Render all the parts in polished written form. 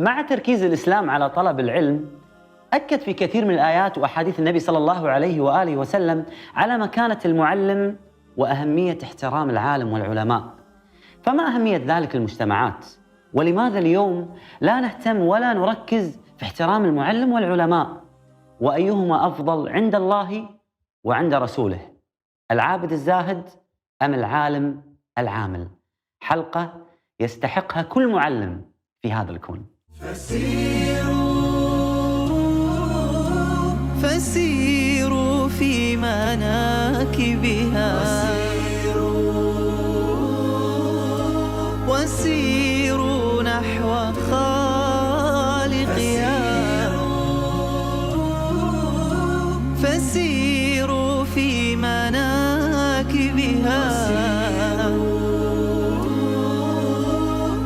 مع تركيز الإسلام على طلب العلم، أكد في كثير من الآيات وأحاديث النبي صلى الله عليه وآله وسلم على مكانة المعلم وأهمية احترام العالم والعلماء. فما أهمية ذلك للمجتمعات؟ ولماذا اليوم لا نهتم ولا نركز في احترام المعلم والعلماء؟ وأيهما أفضل عند الله وعند رسوله، العابد الزاهد أم العالم العامل؟ حلقة يستحقها كل معلم في هذا الكون. فسيروا في مناكبها وسيروا نحو خالقها. فسيروا في مناكبها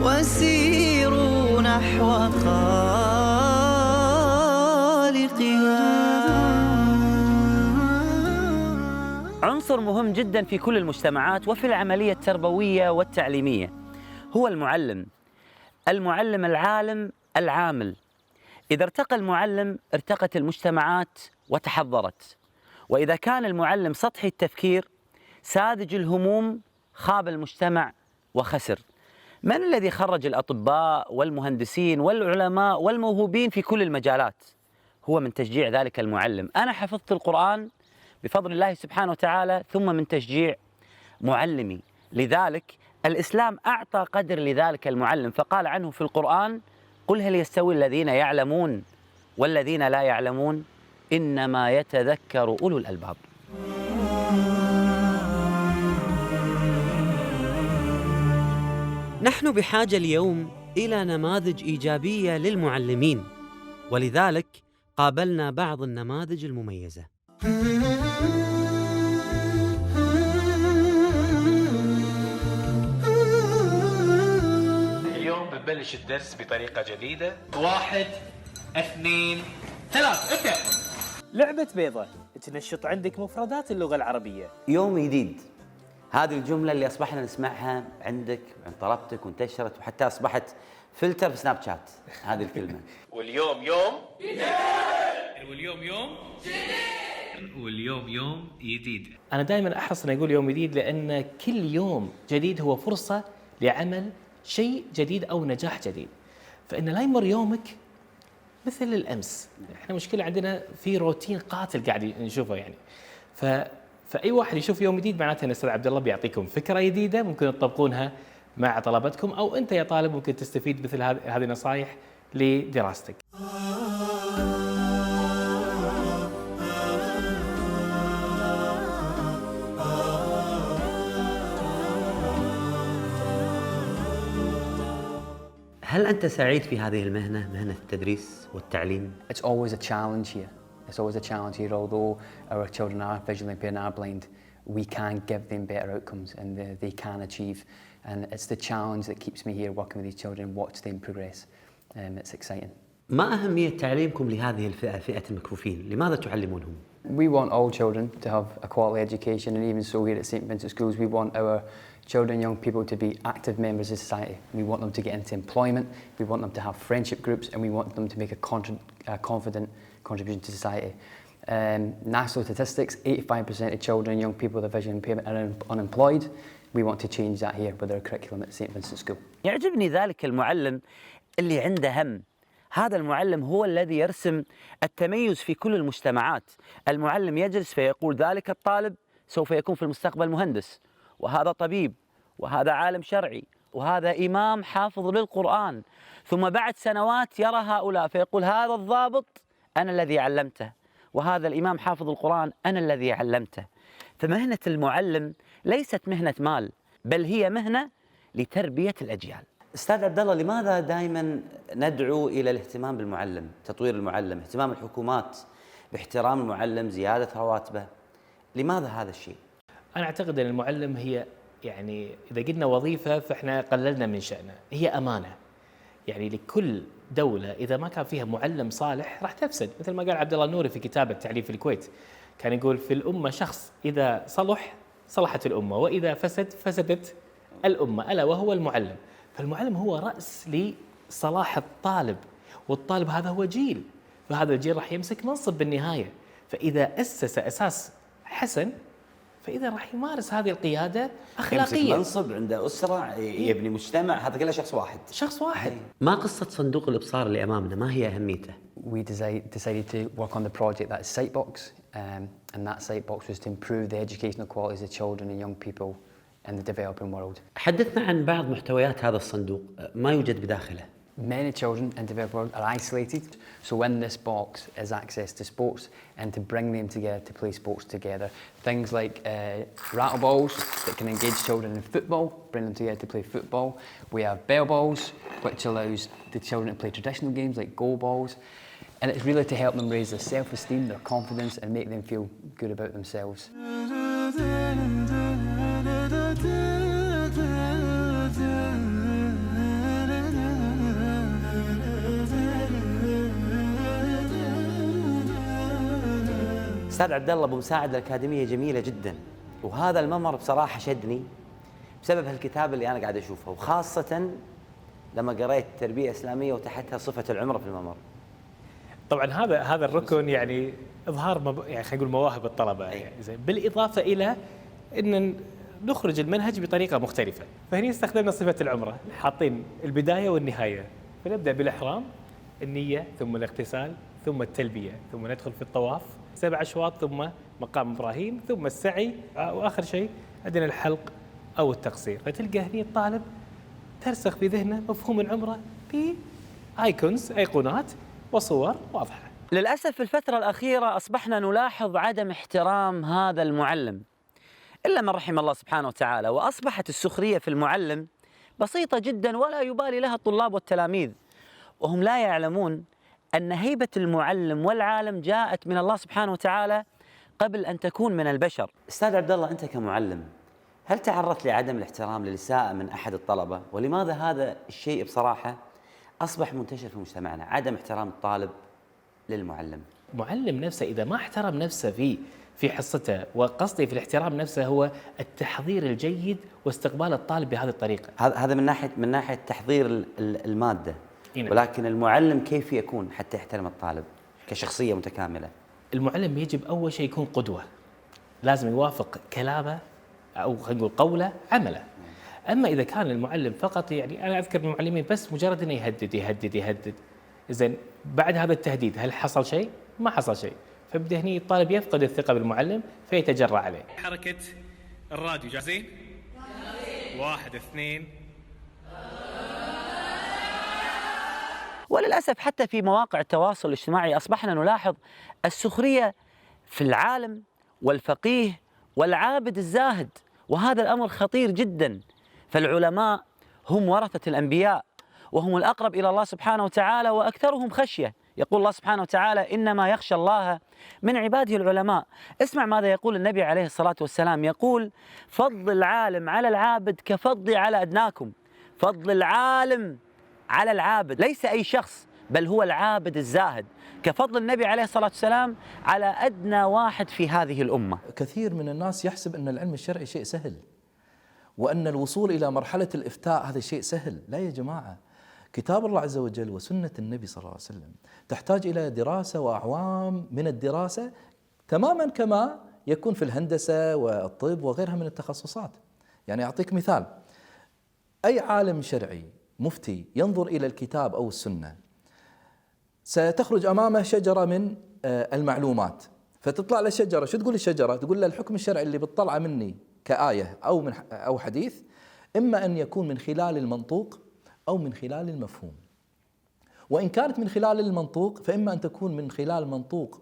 وسيروا نحو خالقها. عنصر مهم جدا في كل المجتمعات وفي العملية التربوية والتعليمية هو المعلم. المعلم العالم العامل. إذا ارتقى المعلم ارتقت المجتمعات وتحضرت، وإذا كان المعلم سطحي التفكير ساذج الهموم خاب المجتمع وخسر. من الذي خرج الأطباء والمهندسين والعلماء والموهوبين في كل المجالات؟ هو من تشجيع ذلك المعلم. أنا حفظت القرآن بفضل الله سبحانه وتعالى ثم من تشجيع معلمي. لذلك الإسلام أعطى قدر لذلك المعلم، فقال عنه في القرآن: قل هل يستوي الذين يعلمون والذين لا يعلمون إنما يتذكر أولو الألباب. نحن بحاجة اليوم إلى نماذج إيجابية للمعلمين، ولذلك قابلنا بعض النماذج المميزة. اليوم ببلش الدرس بطريقة جديدة. 1 2 3 ابدأ. لعبة بيضة تنشط عندك مفردات اللغة العربية. يوم جديد، هذه الجملة اللي أصبحنا نسمعها عندك وعند طلبتك وانتشرت وحتى أصبحت فلتر في سناب شات هذه الكلمة. واليوم يوم جديد. واليوم يوم جديد. واليوم يوم جديد. أنا دائما أحرص أن أقول يوم جديد، لأن كل يوم جديد هو فرصة لعمل شيء جديد أو نجاح جديد، فإن لا يمر يومك مثل الأمس. إحنا مشكلة عندنا في روتين قاتل قاعد نشوفه يعني. فأي واحد يشوف يوم جديد معناته أن أستاذ عبد الله بيعطيكم فكرة جديدة ممكن تطبقونها مع طلبتكم، أو أنت يا طالب ممكن تستفيد مثل هذه النصائح لدراستك. هل أنت سعيد في هذه المهنة، مهنة التدريس والتعليم؟ It's always a challenge here. It's always a challenge here. Although our children are visually impaired and are blind, we can give them better outcomes and they can achieve. And it's the challenge that keeps me here working with these children, watch them progress. It's exciting. ما أهمية تعليمكم لهذه الفئة، فئة المكفوفين؟ لماذا تعلمونهم؟ We want all children to have a quality education, and even so here at St Vincent Schools we want our children, young people to be active members of society. We want them to get into employment, we want them to have friendship groups, and we want them to make a confident contribution to society. National statistics, 85% of children and young people with a vision impairment are unemployed. We want to change that here with our curriculum at St Vincent School. يعجبني ذلك المعلم اللي عنده هم. هذا المعلم هو الذي يرسم التميز في كل المجتمعات. المعلم يجلس فيقول ذلك الطالب سوف يكون في المستقبل مهندس، وهذا طبيب، وهذا عالم شرعي، وهذا إمام حافظ للقرآن. ثم بعد سنوات يرى هؤلاء فيقول هذا الضابط أنا الذي علمته، وهذا الإمام حافظ القرآن أنا الذي علمته. فمهنة المعلم ليست مهنة مال، بل هي مهنة لتربية الأجيال. أستاذ عبد الله، لماذا دائما ندعو إلى الاهتمام بالمعلم، تطوير المعلم، اهتمام الحكومات باحترام المعلم، زيادة رواتبه؟ لماذا هذا الشيء؟ أنا أعتقد أن المعلم هي يعني إذا قلنا وظيفة فإحنا قللنا من شأنه، هي أمانة. يعني لكل دولة إذا ما كان فيها معلم صالح راح تفسد، مثل ما قال عبد الله النوري في كتاب التعليم في الكويت، كان يقول في الأمة شخص إذا صلح صلحت الأمة، وإذا فسد فسدت الأمة، ألا وهو المعلم. فالمعلم هو رأس صلاح الطالب، والطالب هذا هو جيل، فهذا الجيل راح يمسك منصب بالنهاية. فإذا أسس أساس حسن فإذا راح يمارس هذه القيادة أخلاقية. يمسك منصب، عنده أسرة، يبني مجتمع، هذا كله شخص واحد. شخص واحد. ما قصة صندوق الإبصار اللي أمامنا؟ ما هي أهميته؟ We decided to work on the project that is Sightbox, and that Sightbox was to improve the educational qualities of children and young people in the developing world. حدثنا عن بعض محتويات هذا الصندوق ما يوجد بداخله. Many children in the developing world are isolated, so in this box is access to sports and to bring them together to play sports together. Things like rattle balls that can engage children in football, bring them together to play football. We have bell balls, which allows the children to play traditional games like goal balls. And it's really to help them raise their self-esteem, their confidence, and make them feel good about themselves. أستاذ عبد الله، بمساعدة الأكاديمية جميلة جدا، وهذا الممر بصراحة شدني بسبب هالكتاب اللي أنا قاعد أشوفه، وخاصة لما قريت تربية إسلامية وتحتها صفة العمرة في الممر. طبعا هذا الركن يعني اظهار يعني خلينا نقول مواهب الطلبه، يعني زين، بالاضافه الى ان نخرج المنهج بطريقه مختلفه. فهني استخدمنا صفه العمره، حاطين البدايه والنهايه، فنبدا بالاحرام، النيه، ثم الاغتسال، ثم التلبيه، ثم ندخل في الطواف 7 أشواط، ثم مقام ابراهيم، ثم السعي، واخر شيء عندنا الحلق او التقصير. فتلقى هني الطالب ترسخ في ذهنه مفهوم العمره ايقونات وصور واضحة. للأسف في الفترة الأخيرة أصبحنا نلاحظ عدم احترام هذا المعلم إلا من رحم الله سبحانه وتعالى، وأصبحت السخرية في المعلم بسيطة جدا ولا يبالي لها الطلاب والتلاميذ، وهم لا يعلمون أن هيبة المعلم والعالم جاءت من الله سبحانه وتعالى قبل أن تكون من البشر. أستاذ عبد الله، أنت كمعلم هل تعرضت لعدم الاحترام للإساءة من أحد الطلبة؟ ولماذا هذا الشيء بصراحة أصبح منتشر في مجتمعنا، عدم احترام الطالب للمعلم؟ المعلم نفسه إذا ما احترم نفسه في حصته، وقصدي في الاحترام نفسه هو التحضير الجيد واستقبال الطالب بهذه الطريقة. هذا من ناحية تحضير المادة، ولكن المعلم كيف يكون حتى يحترم الطالب كشخصية متكاملة؟ المعلم يجب أول شيء يكون قدوة، لازم يوافق كلامه أو خلينا نقول قوله عمله. أما إذا كان المعلم فقط، يعني أنا أذكر المعلمين بس مجرد أنه يهدد، زين، بعد هذا التهديد هل حصل شيء؟ ما حصل شيء، فبدأ هني الطالب يفقد الثقة بالمعلم فيتجرأ عليه. حركة الراديو جاهزين؟ 1 2. وللأسف حتى في مواقع التواصل الاجتماعي أصبحنا نلاحظ السخرية في العالم والفقيه والعابد الزاهد، وهذا الأمر خطير جدا. فالعلماء هم ورثة الأنبياء، وهم الأقرب إلى الله سبحانه وتعالى وأكثرهم خشية. يقول الله سبحانه وتعالى: إنما يخشى الله من عباده العلماء. اسمع ماذا يقول النبي عليه الصلاة والسلام، يقول: فضل العالم على العابد كفضلي على أدناكم. فضل العالم على العابد ليس أي شخص، بل هو العابد الزاهد، كفضل النبي عليه الصلاة والسلام على أدنى واحد في هذه الأمة. كثير من الناس يحسب أن العلم الشرعي شيء سهل، وأن الوصول إلى مرحلة الإفتاء هذا شيء سهل. لا يا جماعة، كتاب الله عز وجل وسنة النبي صلى الله عليه وسلم تحتاج إلى دراسة وأعوام من الدراسة، تماما كما يكون في الهندسة والطب وغيرها من التخصصات. يعني أعطيك مثال، أي عالم شرعي مفتي ينظر إلى الكتاب أو السنة ستخرج أمامه شجرة من المعلومات، فتطلع له شجرة. شو تقول الشجرة؟ تقول له الحكم الشرعي اللي بتطلعه مني كآية أو حديث، إما أن يكون من خلال المنطوق أو من خلال المفهوم. وإن كانت من خلال المنطوق فإما أن تكون من خلال المنطوق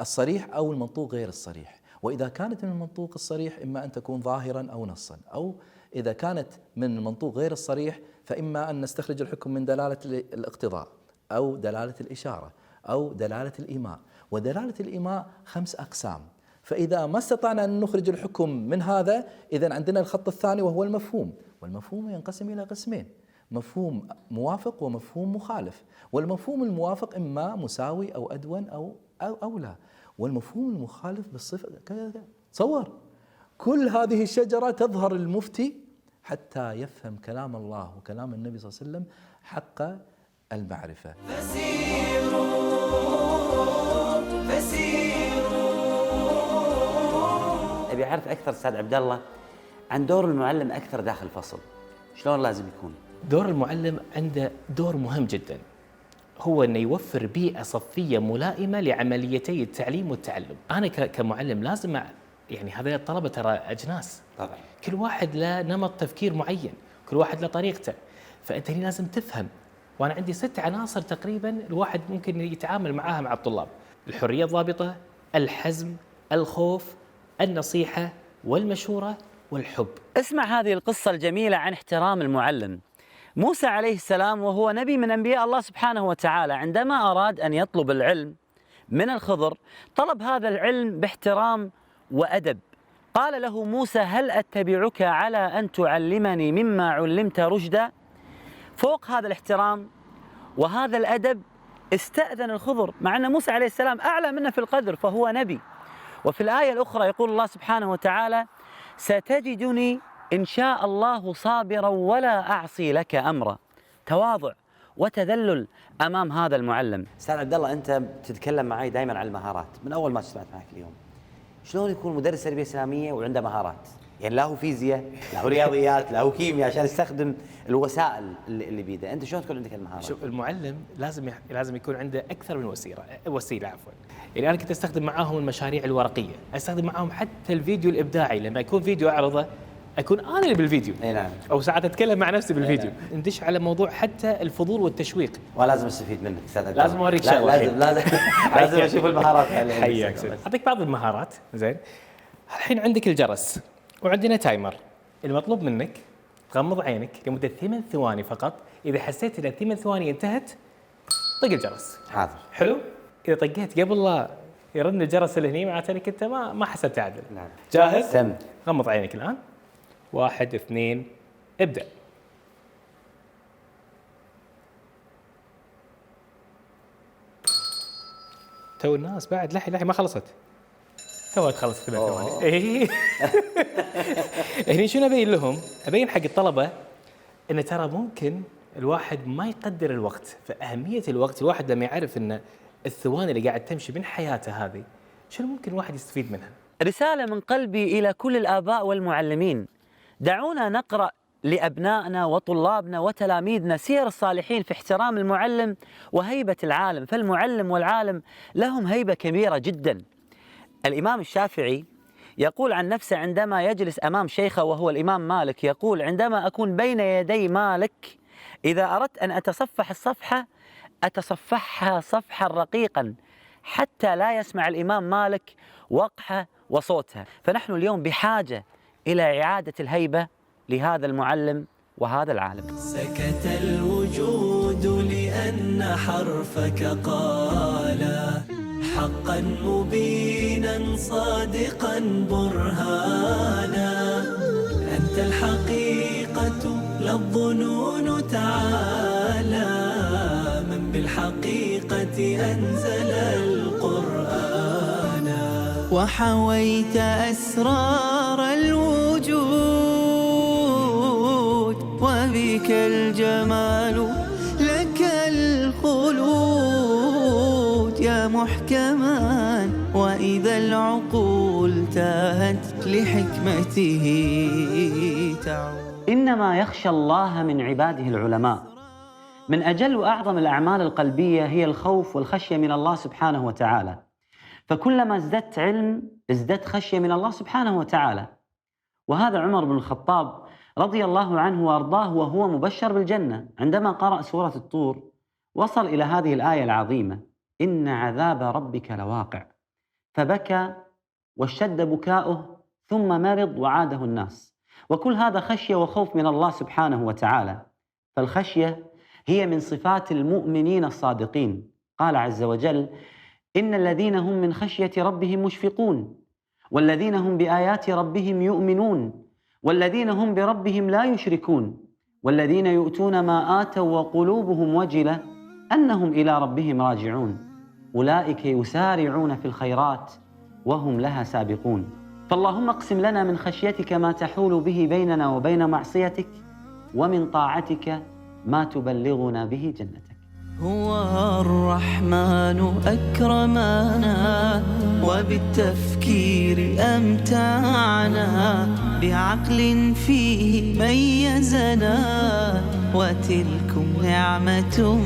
الصريح أو المنطوق غير الصريح. وإذا كانت من المنطوق الصريح إما أن تكون ظاهرا أو نصا، أو إذا كانت من المنطوق غير الصريح فإما أن نستخرج الحكم من دلالة الاقتضاء أو دلالة الإشارة أو دلالة الإيماء. ودلالة الإيماء 5 أقسام، فإذا ما استطعنا أن نخرج الحكم من هذا، إذن عندنا الخط الثاني وهو المفهوم. والمفهوم ينقسم إلى قسمين: مفهوم موافق ومفهوم مخالف. والمفهوم الموافق إما مساوي أو أدون أو لا، والمفهوم المخالف بالصفة كذا. تصور كل هذه الشجرة تظهر المفتي حتى يفهم كلام الله وكلام النبي صلى الله عليه وسلم حق المعرفة. أبي أعرف أكثر أستاذ عبد الله عن دور المعلم أكثر داخل الفصل، شلون لازم يكون؟ دور المعلم عنده دور مهم جدا، هو أنه يوفر بيئة صفية ملائمة لعمليتي التعليم والتعلم. أنا كمعلم لازم يعني هذول الطلبة ترى أجناس، طبعا كل واحد له نمط تفكير معين، كل واحد له طريقته، فأنت هنا لازم تفهم. وأنا عندي 6 عناصر تقريبا الواحد ممكن يتعامل معاها مع الطلاب: الحرية الضابطة، الحزم، الخوف، النصيحة والمشورة والحب. اسمع هذه القصة الجميلة عن احترام المعلم. موسى عليه السلام وهو نبي من أنبياء الله سبحانه وتعالى، عندما أراد أن يطلب العلم من الخضر طلب هذا العلم باحترام وأدب. قال له موسى: هل أتبعك على أن تعلمني مما علمت رشدا؟ فوق هذا الاحترام وهذا الأدب استأذن الخضر، مع أن موسى عليه السلام أعلى منه في القدر فهو نبي. وفي الآية الأخرى يقول الله سبحانه وتعالى: ستجدني إن شاء الله صابرا ولا أعصي لك أمرا. تواضع وتذلل أمام هذا المعلم. أستاذ عبد الله، أنت تتكلم معي دائما عن المهارات من أول ما سمعت معك اليوم. شلون يكون مدرس تربية إسلامية وعنده مهارات؟ يعني لا هو فيزياء، لا هو رياضيات، لا هو كيمياء، عشان يستخدم الوسائل اللي بيده. أنت شلون تكون عندك المهارات؟ شوف، المعلم لازم يكون عنده أكثر من وسيلة عفوا. يعني أنا كنت أستخدم معاهم المشاريع الورقية، أستخدم معاهم حتى الفيديو الإبداعي. لما يكون فيديو أعرضه أكون أنا اللي بالفيديو. اي نعم. أو ساعات أتكلم مع نفسي بالفيديو. ندش على موضوع حتى الفضول والتشويق. ولازم استفيد منك أستاذ عبد الله. لازم أوريك شغلة. لازم أشوف المهارات. حياك. أعطيك بعض المهارات. زين، الحين عندك الجرس وعندنا تايمر. المطلوب منك تغمض عينك لمدة 8 ثواني فقط. إذا حسيت إن 8 ثواني انتهت طق الجرس. حاضر. حلو. إذا طقيت قبل لا يرن الجرس اللي هني معناته انك انت ما حسبت عدل. نعم. جاهز؟ تم. غمض عينك الآن. 1 2 ابدأ. تو الناس بعد لحي ما خلصت. تو تخلص 8 ثواني. اي هني شنو ابين لهم؟ ابين حق الطلبه ان ترى ممكن الواحد ما يقدر الوقت، فاهميه الوقت الواحد لما يعرف ان الثواني اللي قاعد تمشي من حياته هذه شنو ممكن الواحد يستفيد منها. رسالة من قلبي إلى كل الآباء والمعلمين، دعونا نقرأ لأبنائنا وطلابنا وتلاميذنا سير الصالحين في احترام المعلم وهيبة العالم، فالمعلم والعالم لهم هيبة كبيرة جدا. الإمام الشافعي يقول عن نفسه عندما يجلس أمام شيخه وهو الإمام مالك، يقول: عندما أكون بين يدي مالك إذا أردت أن أتصفح الصفحة أتصفحها صفحا رقيقا حتى لا يسمع الإمام مالك وقحة وصوتها. فنحن اليوم بحاجة إلى إعادة الهيبة لهذا المعلم وهذا العالم. سكت الوجود لأن حرفك قال حقا مبينا صادقا برهانا. أنت الحقيقة لا الظنون تعالى من بالحقيقة أنزل القرآن. وحويت أسرار الوجود وبك الجمال لك الخلود يا محكما وإذا العقول تاهت لحكمته تعود. إنما يخشى الله من عباده العلماء. من أجل وأعظم الأعمال القلبية هي الخوف والخشية من الله سبحانه وتعالى، فكلما ازددت علم ازددت خشية من الله سبحانه وتعالى. وهذا عمر بن الخطاب رضي الله عنه وأرضاه وهو مبشر بالجنة، عندما قرأ سورة الطور وصل إلى هذه الآية العظيمة: إن عذاب ربك لواقع، فبكى واشتد بكاؤه ثم مرض وعاده الناس. وكل هذا خشية وخوف من الله سبحانه وتعالى، فالخشية هي من صفات المؤمنين الصادقين. قال عز وجل: إن الذين هم من خشية ربهم مشفقون، والذين هم بآيات ربهم يؤمنون، والذين هم بربهم لا يشركون، والذين يؤتون ما آتوا وقلوبهم وجلة أنهم إلى ربهم راجعون، أولئك يسارعون في الخيرات وهم لها سابقون. فاللهم اقسم لنا من خشيتك ما تحول به بيننا وبين معصيتك، ومن طاعتك ما تبلغنا به جنتك. هو الرحمن أكرمنا وبالتفكير أمتعنا، بعقل فيه ميزنا وتلكم نعمة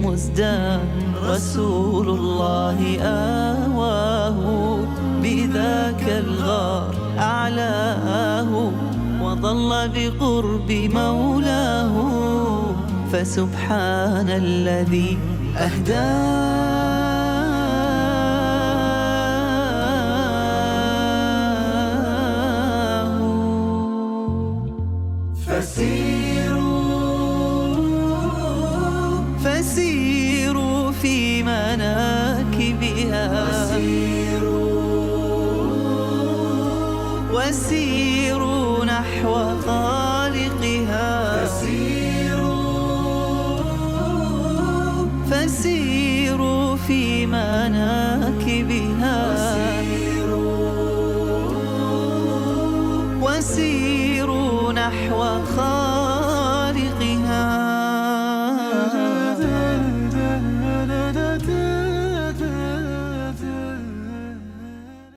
مزداد. رسول الله آواه بذاك الغار أعلاه، وظل بقرب مولاه، فسبحان الذي أهداه. فسيروا في مناكبها، وسيروا نحو خالقها، فسيروا في مناكبها، وسيروا نحو خالقها.